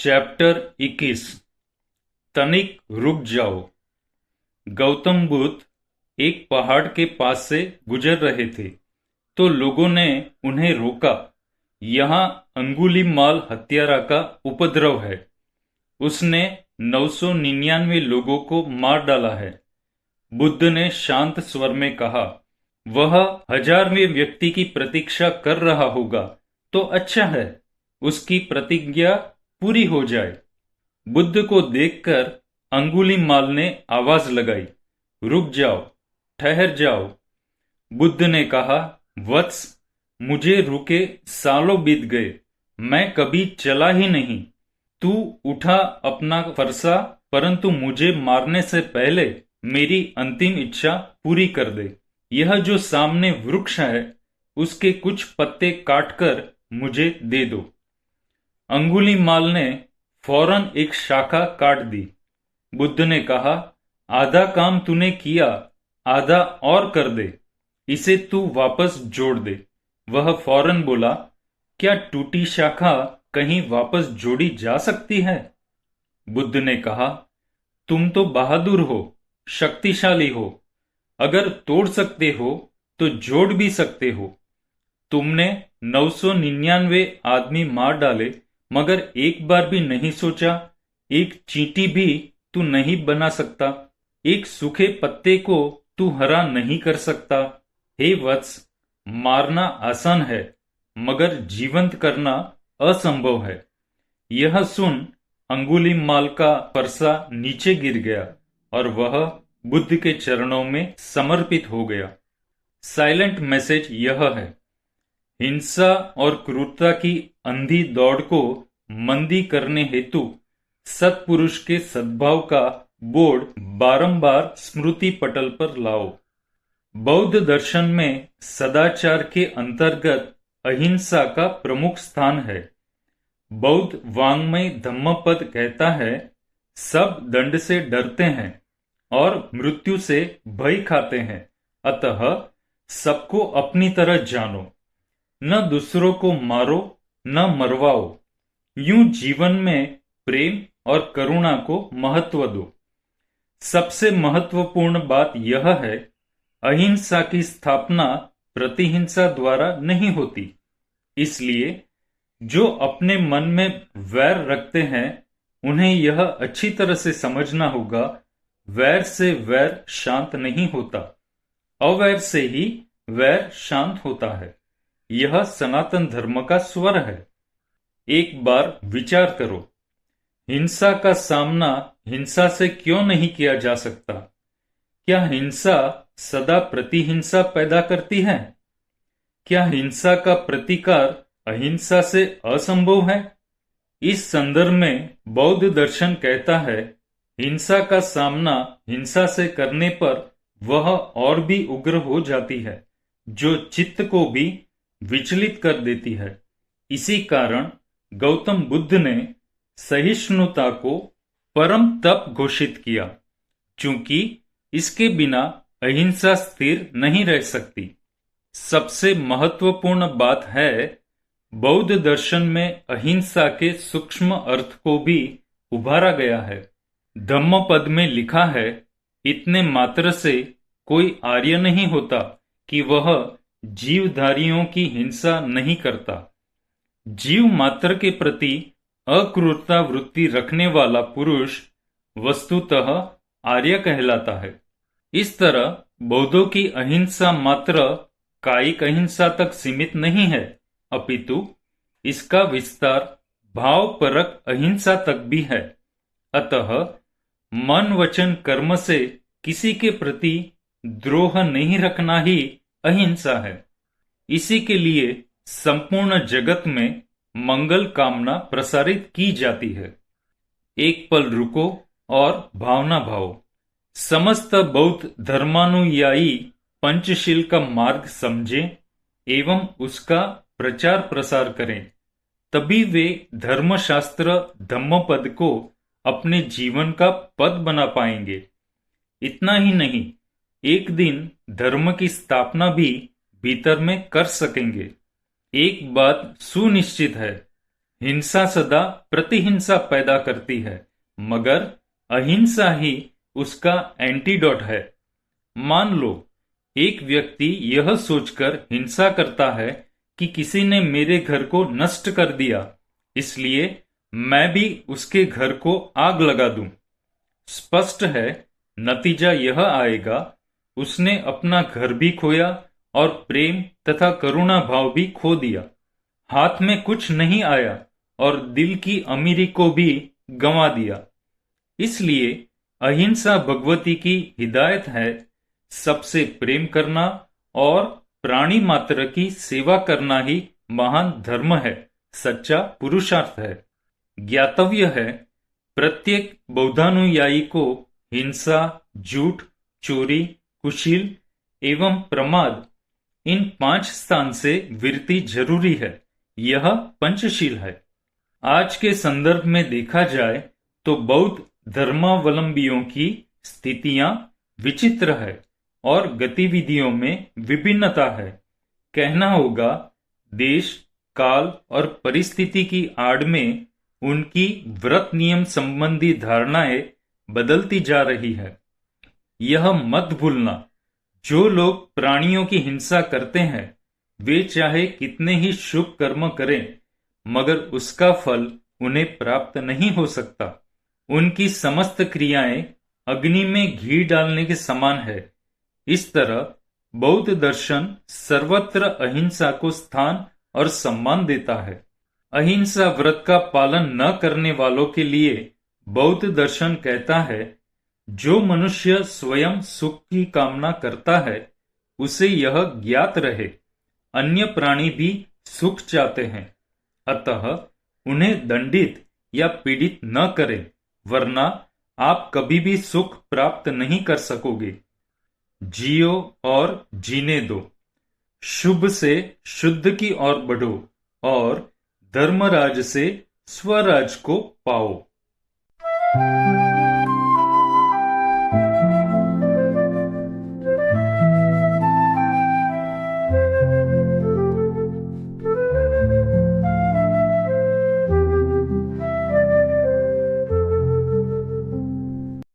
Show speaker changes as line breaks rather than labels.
Chapter 21। तनिक रुक जाओ। गौतम बुद्ध एक पहाड़ के पास से गुजर रहे थे तो लोगों ने उन्हें रोका। यहाँ अंगुलीमाल हत्यारा का उपद्रव है। उसने 999 लोगों को मार डाला है। बुद्ध ने शांत स्वर में कहा, वह 1000वें व्यक्ति की प्रतीक्षा कर रहा होगा तो अच्छा है, उसकी प्रतिज्ञा पूरी हो जाए। बुद्ध को देखकर अंगुलीमाल ने आवाज लगाई, रुक जाओ, ठहर जाओ। बुद्ध ने कहा, वत्स, मुझे रुके सालों बीत गए, मैं कभी चला ही नहीं। तू उठा अपना फरसा, परंतु मुझे मारने से पहले मेरी अंतिम इच्छा पूरी कर दे। यह जो सामने वृक्ष है, उसके कुछ पत्ते काटकर मुझे दे दो। अंगुलीमाल ने फौरन एक शाखा काट दी। बुद्ध ने कहा, आधा काम तूने किया, आधा और कर दे, इसे तू वापस जोड़ दे। वह फौरन बोला, क्या टूटी शाखा कहीं वापस जोड़ी जा सकती है? बुद्ध ने कहा, तुम तो बहादुर हो, शक्तिशाली हो, अगर तोड़ सकते हो तो जोड़ भी सकते हो। तुमने 999 आदमी मार डाले, मगर एक बार भी नहीं सोचा एक चींटी भी तू नहीं बना सकता, एक सूखे पत्ते को तू हरा नहीं कर सकता। हे वत्स, मारना आसान है मगर जीवंत करना असंभव है। यह सुन अंगुलीमाल का फरसा नीचे गिर गया और वह बुद्ध के चरणों में समर्पित हो गया। साइलेंट मैसेज यह है, हिंसा और क्रूरता की अंधी दौड़ को मंदी करने हेतु सत्पुरुष के सद्भाव का बोर्ड बारंबार स्मृति पटल पर लाओ। बौद्ध दर्शन में सदाचार के अंतर्गत अहिंसा का प्रमुख स्थान है। बौद्ध वाङ्मय धम्मपद कहता है, सब दंड से डरते हैं और मृत्यु से भय खाते हैं, अतः सबको अपनी तरह जानो, न दूसरों को मारो न मरवाओ। यूं जीवन में प्रेम और करुणा को महत्व दो। सबसे महत्वपूर्ण बात यह है, अहिंसा की स्थापना प्रतिहिंसा द्वारा नहीं होती। इसलिए जो अपने मन में वैर रखते हैं, उन्हें यह अच्छी तरह से समझना होगा, वैर से वैर शांत नहीं होता, अवैर से ही वैर शांत होता है। यह सनातन धर्म का स्वर है। एक बार विचार करो, हिंसा का सामना हिंसा से क्यों नहीं किया जा सकता? क्या हिंसा सदा प्रतिहिंसा पैदा करती है? क्या हिंसा का प्रतिकार अहिंसा से असंभव है? इस संदर्भ में बौद्ध दर्शन कहता है, हिंसा का सामना हिंसा से करने पर वह और भी उग्र हो जाती है, जो चित्त को भी विचलित कर देती है। इसी कारण गौतम बुद्ध ने सहिष्णुता को परम तप घोषित किया, चूंकि इसके बिना अहिंसा स्थिर नहीं रह सकती। सबसे महत्वपूर्ण बात है, बौद्ध दर्शन में अहिंसा के सूक्ष्म अर्थ को भी उभारा गया है। धम्मपद में लिखा है, इतने मात्र से कोई आर्य नहीं होता कि वह जीवधारियों की हिंसा नहीं करता। जीव मात्र के प्रति अक्रूरता वृत्ति रखने वाला पुरुष वस्तुतः आर्य कहलाता है। इस तरह बौद्धों की अहिंसा मात्र कायिक अहिंसा तक सीमित नहीं है, अपितु इसका विस्तार भावपरक अहिंसा तक भी है। अतः मन वचन कर्म से किसी के प्रति द्रोह नहीं रखना ही अहिंसा है। इसी के लिए संपूर्ण जगत में मंगल कामना प्रसारित की जाती है। एक पल रुको और भावना भाव। समस्त बौद्ध धर्मानुयायी पंचशील का मार्ग समझें एवं उसका प्रचार प्रसार करें, तभी वे धर्मशास्त्र धम्मपद को अपने जीवन का पद बना पाएंगे। इतना ही नहीं, एक दिन धर्म की स्थापना भी भीतर में कर सकेंगे। एक बात सुनिश्चित है, हिंसा सदा प्रतिहिंसा पैदा करती है, मगर अहिंसा ही उसका एंटीडोट है। मान लो एक व्यक्ति यह सोचकर हिंसा करता है कि किसी ने मेरे घर को नष्ट कर दिया, इसलिए मैं भी उसके घर को आग लगा दूं। स्पष्ट है, नतीजा यह आएगा, उसने अपना घर भी खोया और प्रेम तथा करुणा भाव भी खो दिया। हाथ में कुछ नहीं आया और दिल की अमीरी को भी गंवा दिया। इसलिए अहिंसा भगवती की हिदायत है, सबसे प्रेम करना और प्राणी मात्र की सेवा करना ही महान धर्म है, सच्चा पुरुषार्थ है। ज्ञातव्य है, प्रत्येक बौद्धानुयायी को हिंसा, झूठ, चोरी, कुशील एवं प्रमाद, इन 5 स्थान से विरति जरूरी है। यह पंचशील है। आज के संदर्भ में देखा जाए तो बौद्ध धर्मावलंबियों की स्थितियां विचित्र है और गतिविधियों में विभिन्नता है। कहना होगा, देश, काल और परिस्थिति की आड़ में उनकी व्रत नियम संबंधी धारणाएं बदलती जा रही है। यह मत भूलना, जो लोग प्राणियों की हिंसा करते हैं वे चाहे कितने ही शुभ कर्म करें, मगर उसका फल उन्हें प्राप्त नहीं हो सकता। उनकी समस्त क्रियाएं अग्नि में घी डालने के समान है। इस तरह बौद्ध दर्शन सर्वत्र अहिंसा को स्थान और सम्मान देता है। अहिंसा व्रत का पालन न करने वालों के लिए बौद्ध दर्शन कहता है, जो मनुष्य स्वयं सुख की कामना करता है उसे यह ज्ञात रहे, अन्य प्राणी भी सुख चाहते हैं, अतः उन्हें दंडित या पीड़ित न करें, वरना आप कभी भी सुख प्राप्त नहीं कर सकोगे। जियो और जीने दो, शुभ से शुद्ध की ओर बढ़ो और धर्मराज से स्वराज को पाओ।